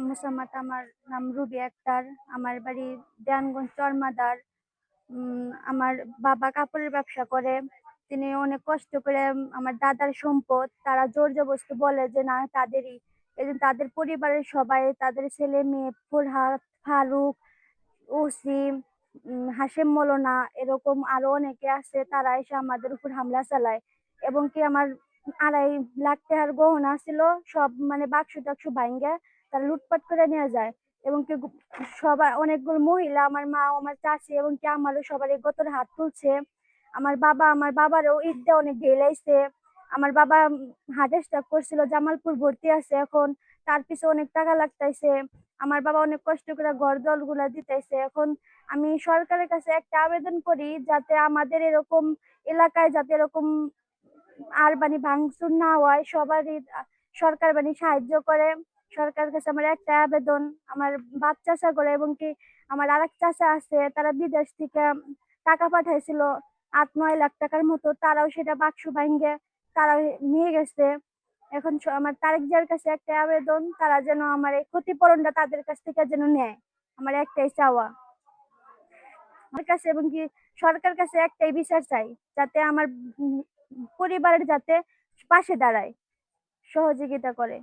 মুসাম্মাত, আমার নাম রুবি আক্তার। আমার বাড়ি দেয়ানগঞ্জ চরমাদার। আমার বাবা কাপড়ের ব্যবসা করে। তিনি অনেক কষ্ট করে আমার দাদার সম্পদ তারা জোর জবরদস্তি বলে যে না তাদেরই। এজন্য তাদের পরিবারের সবাই তাদের ছেলে-মেয়ে ফরহাদ, ফারুক, ওসিম, হাশেম মৌলানা এরকম আরো অনেকে আছে তারা এসে আমাদের উপর হামলা চালায়। এবং কি আমার 2.5 লাখ টাকার গহনা ছিল সব মানে বাক্স-টাক্স ভাইঙ্গা তারা লুটপাট করে নিয়ে যায়। এবং কি সবার অনেকগুলো মহিলা আমার মা, আমার চাচী এবং কি আমারও সবারই গতরে হাত তুলছে। আমার বাবারও ইট দিয়ে অনেক ঢেলাইছে। আমার বাবা হার্ট অ্যাটাক করছিল, জামালপুর ভর্তি আছে এখন। তার পিছে অনেক টাকা লাগতাইছে। আমার বাবা অনেক কষ্ট করে ঘর-দর গুলা দিতেছে। এখন আমি সরকারের কাছে একটা আবেদন করি যাতে আমাদের এরকম এলাকায় যাতে এরকম আর ভাঙচুর না হয়, সবারই সরকার সাহায্য করে। সরকারের কাছে আমার একটা আবেদন, আমার বাপ চাচা করে এবং কি আমার আরেক চাচা আছে তারা বিদেশ থেকে টাকা পাঠাইছিল 8-9 লাখ টাকার মতো, তারাও সেটা বাক্স ভাঙ্গে তারা নিয়ে গেছে। এখন আমার তারেক জিয়ার কাছে একটা আবেদন, তারা যেন আমার এই ক্ষতিপূরণটা তাদের কাছ থেকে যেন নেয়। আমার একটাই চাওয়া আমার কাছে, এবং কি সরকার কাছে একটাই বিচার চাই যাতে আমার পরিবারের যাতে পাশে দাঁড়ায়, সহযোগিতা করে।